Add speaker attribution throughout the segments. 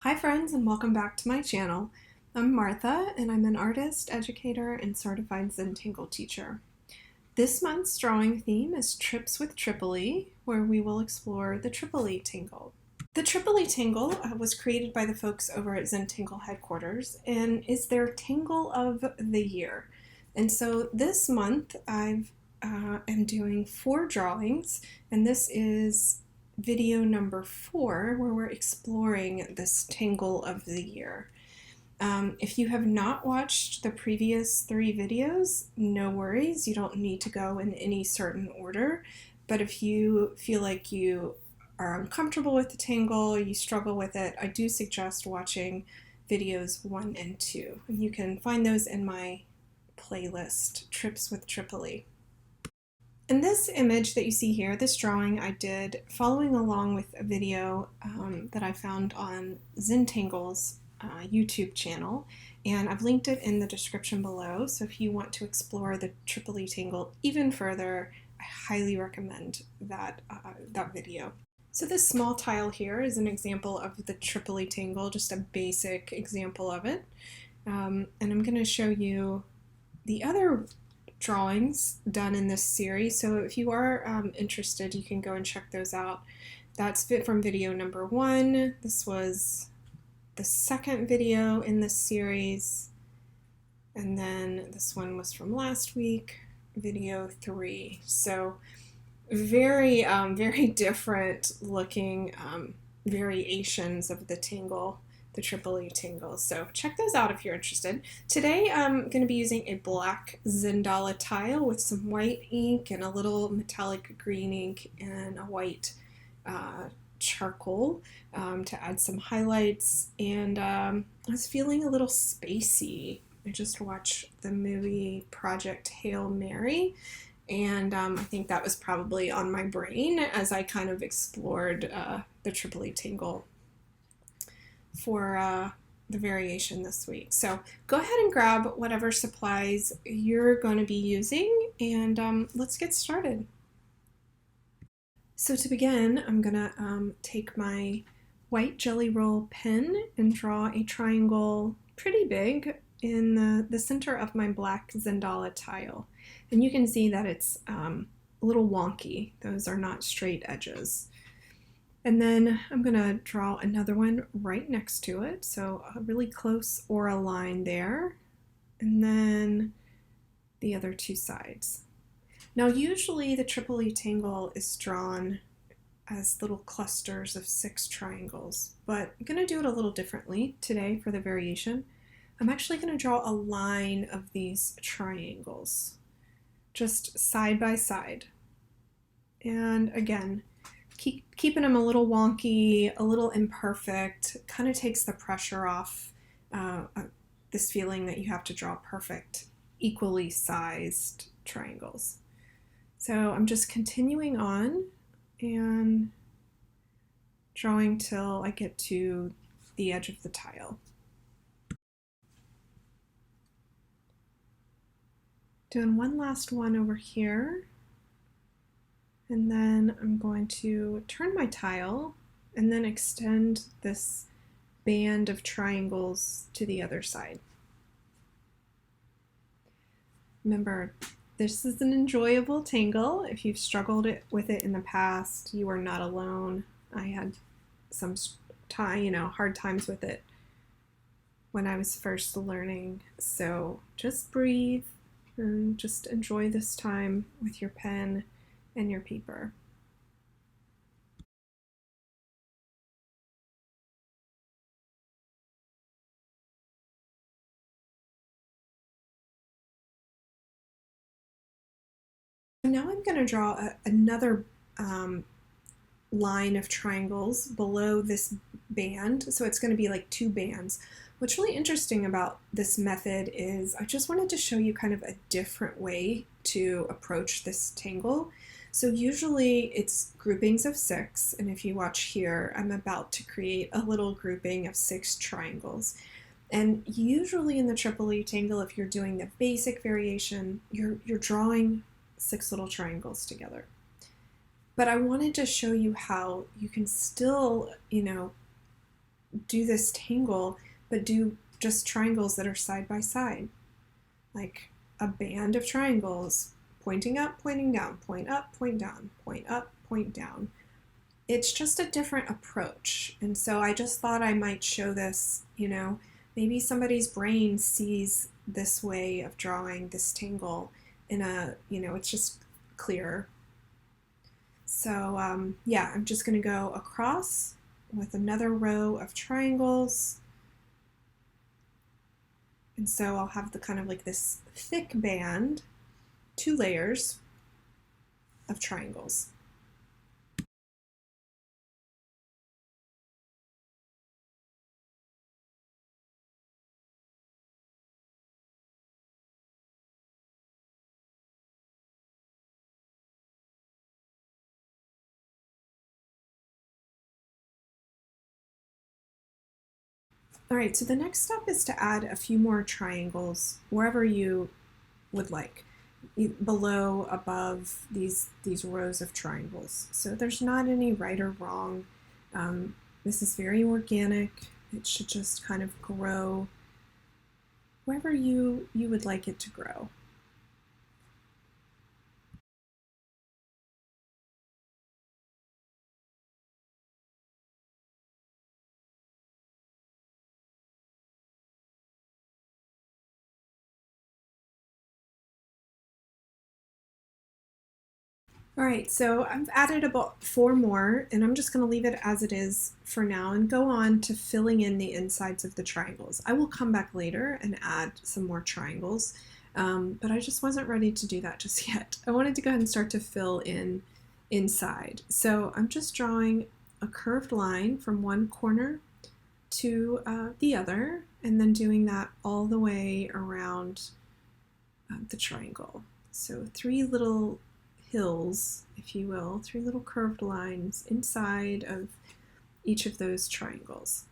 Speaker 1: Hi friends, and welcome back to my channel. I'm Martha and I'm an artist, educator, and certified Zentangle teacher. This month's drawing theme is Trips with Tripoli, where we will explore the Tripoli Tangle. The Tripoli Tangle was created by the folks over at Zentangle headquarters and is their tangle of the year. And so this month I am doing 4 drawings, and this is video number 4 where we're exploring this tangle of the year. If you have not watched the previous 3 videos, no worries, you don't need to go in any certain order, but if you feel like you are uncomfortable with the tangle, you struggle with it, I do suggest watching videos 1 and 2. And you can find those in my playlist, Trips with Tripoli. And this image that you see here, this drawing I did following along with a video that I found on Zentangle's YouTube channel, and I've linked it in the description below, so if you want to explore the Tripoli Tangle even further, I highly recommend that video. So this small tile here is an example of the Tripoli Tangle, just a basic example of it, and I'm going to show you the other drawings done in this series, so if you are interested, you can go and check those out. That's from video number 1. This was the second video in this series, and then this one was from last week, video 3. So very very different looking variations of the tangle, the Tripoli Tangle. So check those out if you're interested. Today I'm going to be using a black Zentangle tile with some white ink and a little metallic green ink and a white charcoal to add some highlights. And I was feeling a little spacey. I just watched the movie Project Hail Mary, and I think that was probably on my brain as I kind of explored the Tripoli Tangle for the variation this week. So go ahead and grab whatever supplies you're going to be using, and let's get started. So to begin, I'm going to take my white jelly roll pen and draw a triangle pretty big in the center of my black Zentangle tile. And you can see that it's a little wonky. Those are not straight edges. And then I'm going to draw another one right next to it, so a really close aura line there, and then the other 2 sides. Now usually the Tripoli Tangle is drawn as little clusters of 6 triangles, but I'm going to do it a little differently today for the variation. I'm actually going to draw a line of these triangles, just side by side. And again, keeping them a little wonky, a little imperfect, kind of takes the pressure off this feeling that you have to draw perfect, equally sized triangles. So I'm just continuing on and drawing till I get to the edge of the tile. Doing one last one over here. And then I'm going to turn my tile and then extend this band of triangles to the other side. Remember, this is an enjoyable tangle. If you've struggled with it in the past, you are not alone. I had some hard times with it when I was first learning. So just breathe and just enjoy this time with your pen and your paper. Now I'm going to draw another line of triangles below this band, so it's going to be like 2 bands. What's really interesting about this method is I just wanted to show you kind of a different way to approach this tangle. So usually it's groupings of 6, and if you watch here, I'm about to create a little grouping of 6 triangles. And usually in the Tripoli Tangle, if you're doing the basic variation, you're drawing 6 little triangles together. But I wanted to show you how you can still, do this tangle, but do just triangles that are side by side, like a band of triangles, pointing up, pointing down, point up, point down, point up, point down. It's just a different approach. And so I just thought I might show this, maybe somebody's brain sees this way of drawing this tangle in it's just clearer. So yeah, I'm just going to go across with another row of triangles. And so I'll have the kind of like this thick band, 2 layers of triangles. All right, so the next step is to add a few more triangles wherever you would like, below, above these rows of triangles. So there's not any right or wrong. This is very organic. It should just kind of grow wherever you would like it to grow. All right, so I've added about 4 more, and I'm just going to leave it as it is for now and go on to filling in the insides of the triangles. I will come back later and add some more triangles, but I just wasn't ready to do that just yet. I wanted to go ahead and start to fill in inside. So I'm just drawing a curved line from one corner to the other, and then doing that all the way around the triangle. So 3 little hills, if you will, 3 little curved lines inside of each of those triangles.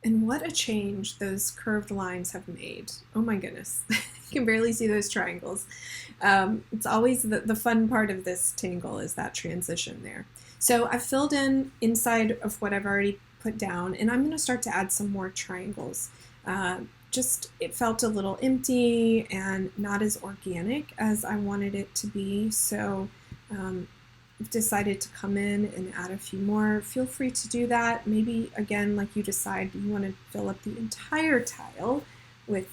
Speaker 1: And what a change those curved lines have made. Oh my goodness. You can barely see those triangles. It's always the fun part of this tangle is that transition there. So I've filled in inside of what I've already put down, and I'm going to start to add some more triangles. Just it felt a little empty and not as organic as I wanted it to be, so I've decided to come in and add a few more. Feel free to do that. Maybe again, like you decide you want to fill up the entire tile with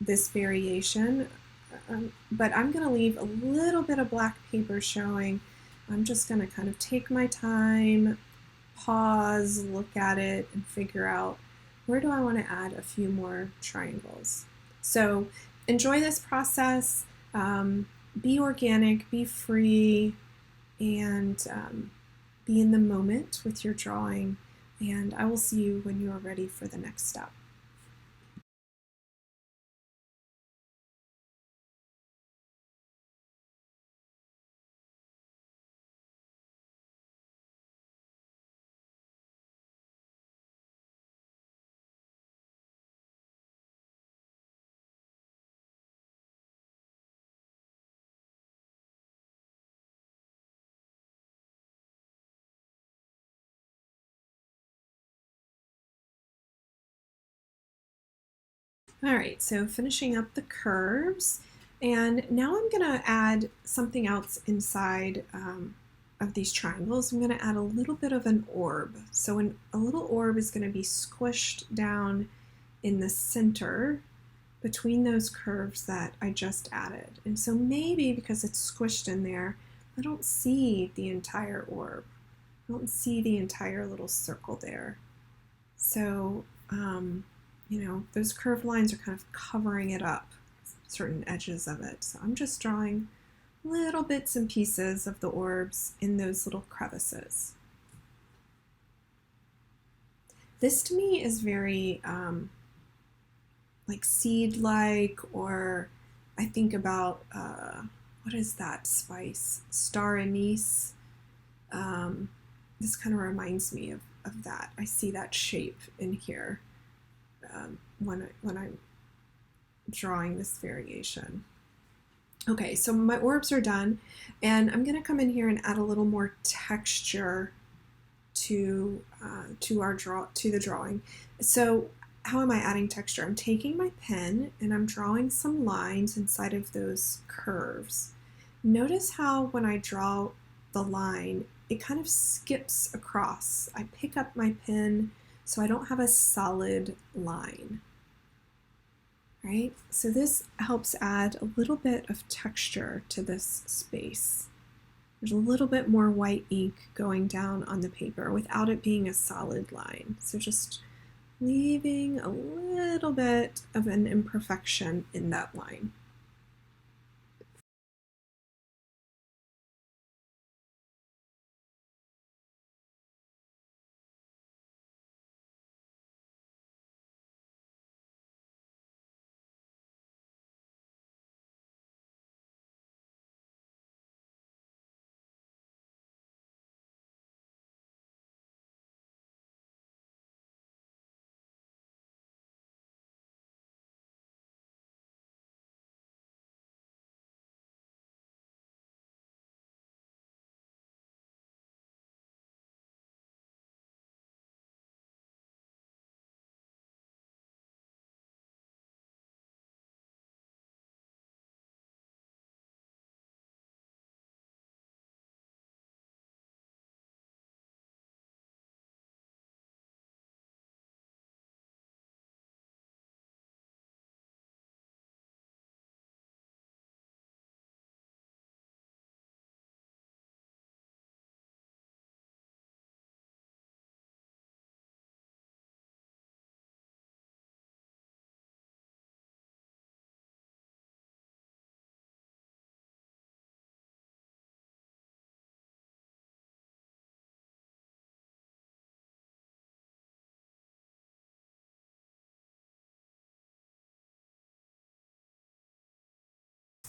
Speaker 1: this variation, but I'm going to leave a little bit of black paper showing. I'm just going to kind of take my time, pause, look at it, and figure out where do I want to add a few more triangles. So enjoy this process. Be organic, be free, and be in the moment with your drawing. And I will see you when you are ready for the next step. All right, so finishing up the curves, and now I'm going to add something else inside of these triangles. I'm going to add a little bit of an orb. So a little orb is going to be squished down in the center between those curves that I just added. And so maybe because it's squished in there, I don't see the entire orb. I don't see the entire little circle there. So, those curved lines are kind of covering it up, certain edges of it. So I'm just drawing little bits and pieces of the orbs in those little crevices. This to me is very like seed-like, or I think about, what is that spice? Star anise. This kind of reminds me of that. I see that shape in here when I'm drawing this variation. Okay, so my orbs are done, and I'm going to come in here and add a little more texture to the drawing. So how am I adding texture? I'm taking my pen and I'm drawing some lines inside of those curves. Notice how when I draw the line, it kind of skips across. I pick up my pen so I don't have a solid line. Right? So this helps add a little bit of texture to this space. There's a little bit more white ink going down on the paper without it being a solid line. So just leaving a little bit of an imperfection in that line.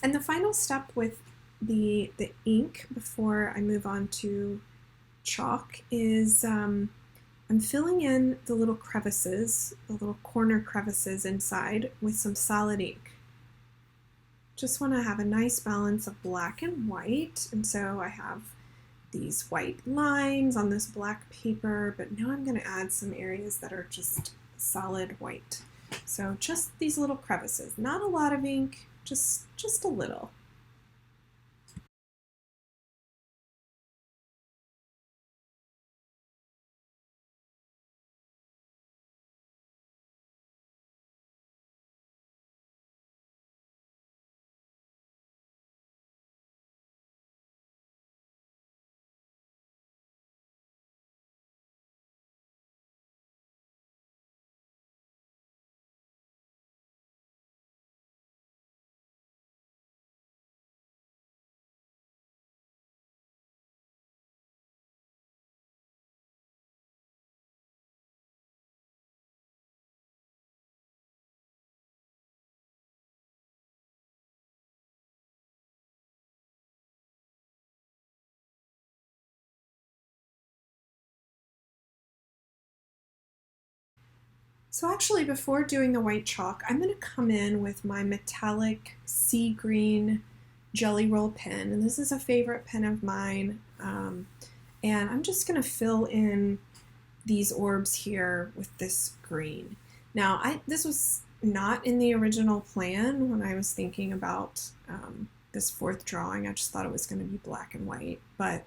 Speaker 1: And the final step with the ink before I move on to chalk is I'm filling in the little crevices, the little corner crevices inside with some solid ink. Just want to have a nice balance of black and white, and so I have these white lines on this black paper, but now I'm going to add some areas that are just solid white. So just these little crevices, not a lot of ink, just a little. So actually, before doing the white chalk, I'm going to come in with my metallic sea green Jelly Roll pen, and this is a favorite pen of mine. And I'm just going to fill in these orbs here with this green. Now, this was not in the original plan when I was thinking about this fourth drawing. I just thought it was going to be black and white, but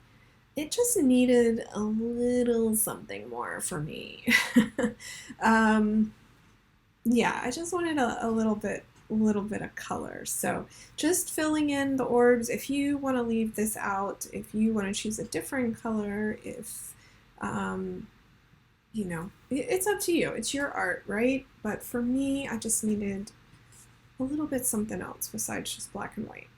Speaker 1: it just needed a little something more for me. Yeah, I just wanted a little bit little bit of color. So just filling in the orbs. If you want to leave this out, if you want to choose a different color, if you know, it's up to you. It's your art, right? But for me, I just needed a little bit something else besides just black and white.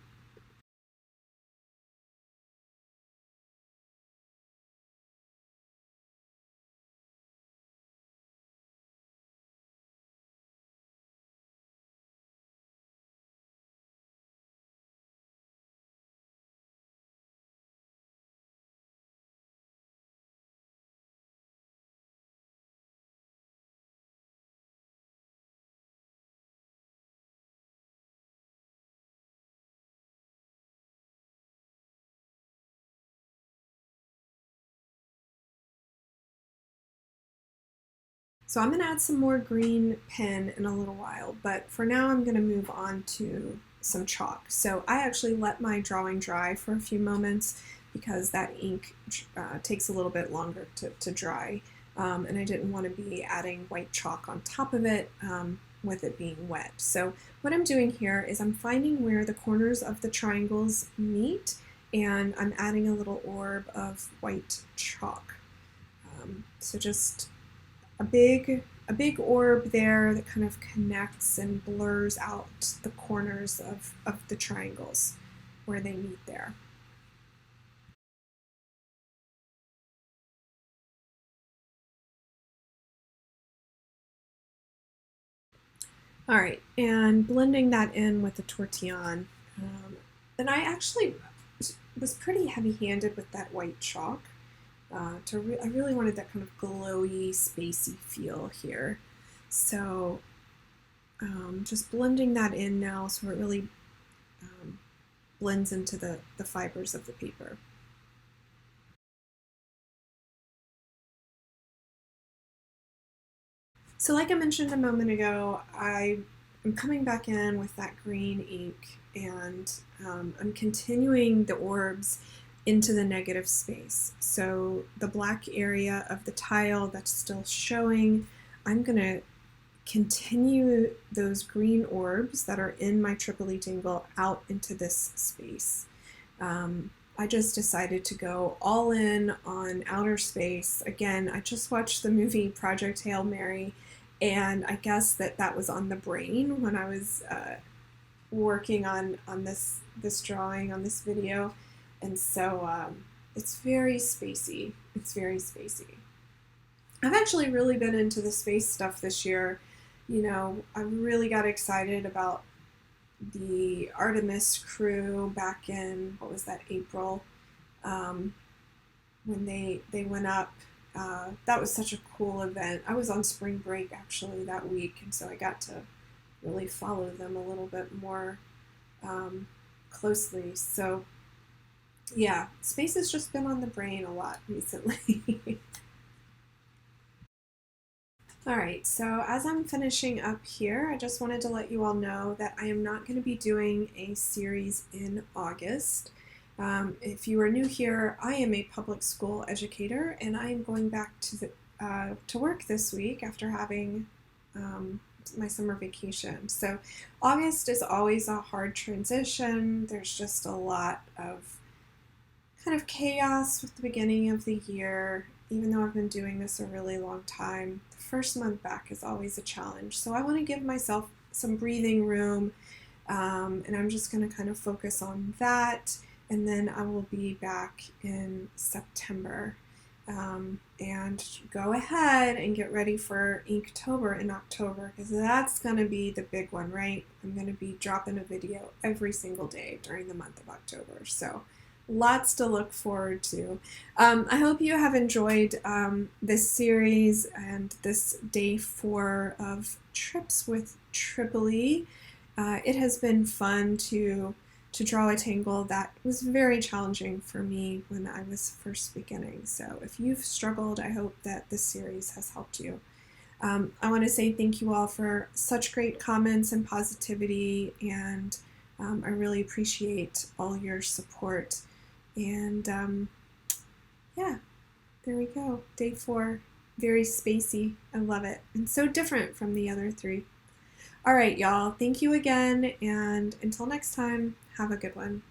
Speaker 1: So I'm going to add some more green pen in a little while, but for now I'm going to move on to some chalk. So I actually let my drawing dry for a few moments because that ink takes a little bit longer to dry, and I didn't want to be adding white chalk on top of it with it being wet. So what I'm doing here is I'm finding where the corners of the triangles meet, and I'm adding a little orb of white chalk. So just a big orb there that kind of connects and blurs out the corners of the triangles where they meet there. All right, and blending that in with the tortillon. And I actually was pretty heavy-handed with that white chalk. I really wanted that kind of glowy, spacey feel here. So just blending that in now so it really blends into the fibers of the paper. So like I mentioned a moment ago, I'm coming back in with that green ink, and I'm continuing the orbs into the negative space. So the black area of the tile that's still showing, I'm going to continue those green orbs that are in my Tripoli tingle out into this space. I just decided to go all in on outer space. Again, I just watched the movie Project Hail Mary, and I guess that was on the brain when I was working on this drawing, on this video, and so it's very spacey. It's very spacey. I've actually really been into the space stuff this year. You know, I really got excited about the Artemis crew back in, what was that, April, when they went up. That was such a cool event. I was on spring break actually that week, and so I got to really follow them a little bit more closely. So yeah, space has just been on the brain a lot recently. All right, so as I'm finishing up here, I just wanted to let you all know that I am not going to be doing a series in August. If you are new here, I am a public school educator, and I am going back to work this week after having my summer vacation. So August is always a hard transition. There's just a lot of kind of chaos with the beginning of the year. Even though I've been doing this a really long time, the first month back is always a challenge. So I want to give myself some breathing room, and I'm just going to kind of focus on that, and then I will be back in September. And go ahead and get ready for Inktober in October, because that's going to be the big one, right? I'm going to be dropping a video every single day during the month of October. So lots to look forward to. I hope you have enjoyed this series and this day 4 of Trips with Tripoli. It has been fun to draw a tangle that was very challenging for me when I was first beginning. So if you've struggled, I hope that this series has helped you. I want to say thank you all for such great comments and positivity, and I really appreciate all your support. And yeah, there we go. Day 4, very spacey. I love it. And so different from the other 3. All right, y'all. Thank you again, and until next time, have a good one.